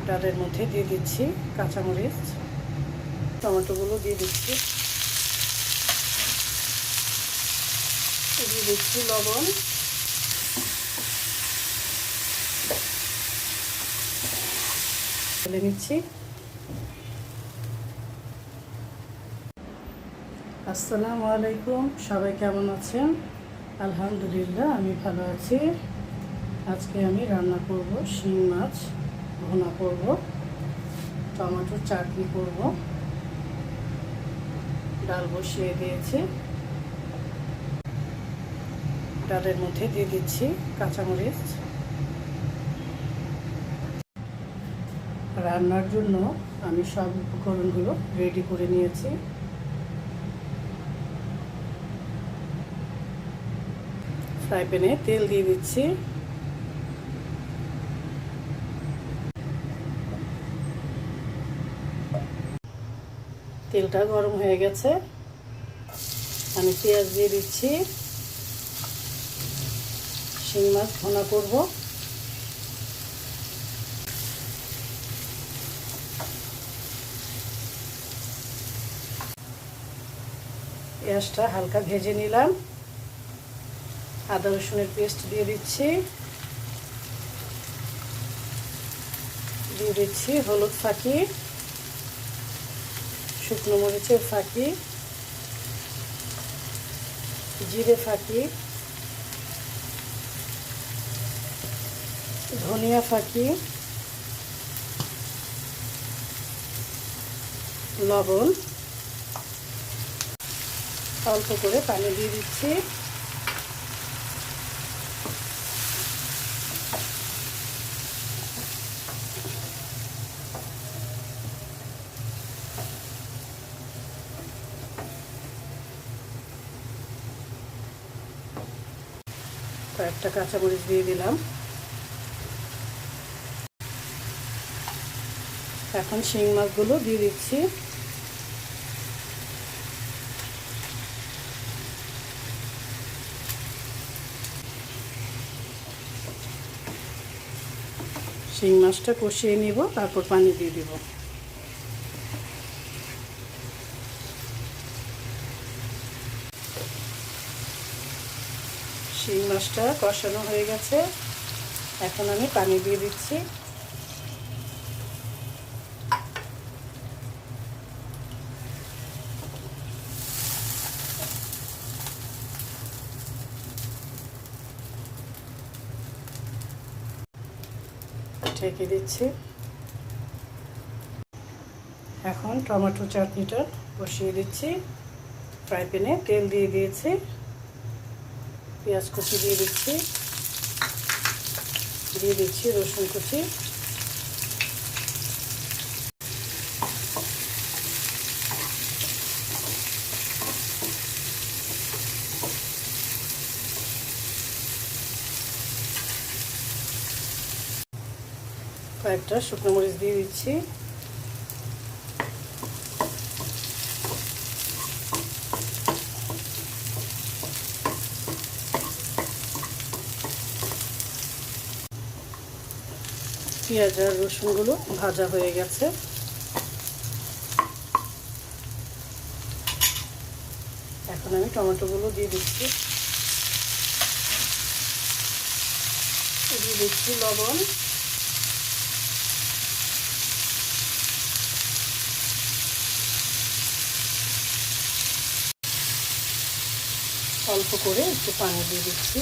ডালের মধ্যে দিয়ে দিচ্ছি কাঁচামরিচ, টমেটোগুলো দিয়ে দিচ্ছি, দিয়ে দিচ্ছি লবণ, ঢেলে নিচ্ছি। আসসালামু আলাইকুম, সবাই কেমন আছেন? আলহামদুলিল্লাহ, আমি ভালো আছি। আজকে আমি রান্না করব শিং মাছ ভুনা করব, টমেটোর চাটনি করব। ডাল বসিয়ে দিয়েছি, ডালের মধ্যে দিয়ে দিচ্ছি কাঁচামরিচ। রান্নার জন্য আমি সব উপকরণগুলো রেডি করে নিয়েছি। ফ্রাই প্যানে তেল দিয়ে দিচ্ছি, তেলটা গরম হয়ে গেছে। আমি পেঁয়াজ দিয়ে দিচ্ছি, শিং মাছ ভুনা করব। পেঁয়াজটা হালকা ভেজে নিলাম। আদা রসুনের পেস্ট দিয়ে দিচ্ছি, দিয়ে দিচ্ছি হলুদ ফাঁকি, শুকনো মরিচের ফাঁকি, জিরে ফাঁকি, ধনিয়া ফাঁকি, লবণ, অল্প করে পানি দিয়ে দিচ্ছি। কয়েকটা কাঁচামরিচ দিয়ে দিলাম। এখন শিং মাছগুলো দিয়ে দিচ্ছি। শিং মাছটা কষিয়ে নিব, তারপর পানি দিয়ে দিব। শিং মাছটা কষানো হয়ে গেছে, এখন আমি পানি দিয়ে দিচ্ছি। ঢেকে দিচ্ছি। এখন টমেটো চাটনিটা বসিয়ে দিচ্ছি। ফ্রাই প্যানে তেল দিয়ে দিয়েছি, পেঁয়াজ কুচি দিয়ে দিচ্ছি, দিয়ে দিচ্ছি রসুন কুচি, কয়েকটা শুকনো মরিচ দিয়ে দিচ্ছি, পেঁয়াজ আর রসুনগুলো ভাজা হয়ে গেছে। এখন আমি টমেটোগুলো দিয়ে দিচ্ছি, দিয়ে দিচ্ছি লবণ, অল্প করে একটু পানি দিয়ে দিচ্ছি।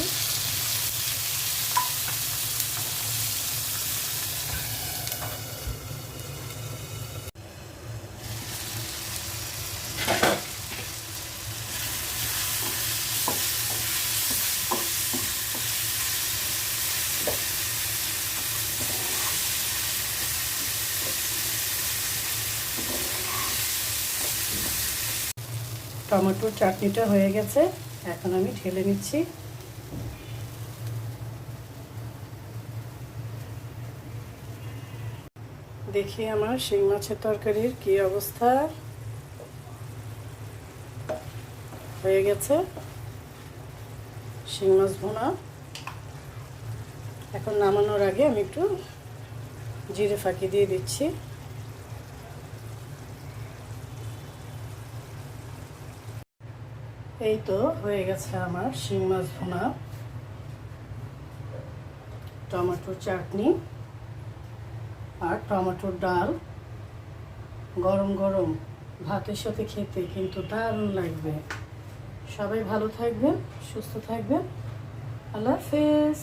টমেটোর চাটনিটা হয়ে গেছে, এখন আমি ঢেলে নিচ্ছি। দেখি আমার শিং মাছের তরকারির কি অবস্থা হয়ে গেছে। শিং মাছ ভুনা। এখন নামানোর আগে আমি একটু জিরে ফাঁকি দিয়ে দিচ্ছি। এই তো হয়ে গেছে আমার শিং মাছ ভুনা, টমেটোর চাটনি আর টমেটোর ডাল। গরম গরম ভাতের সাথে খেতে কিন্তু দারুণ লাগবে। সবাই ভালো থাকবেন, সুস্থ থাকবেন। আল্লাহ হাফেজ।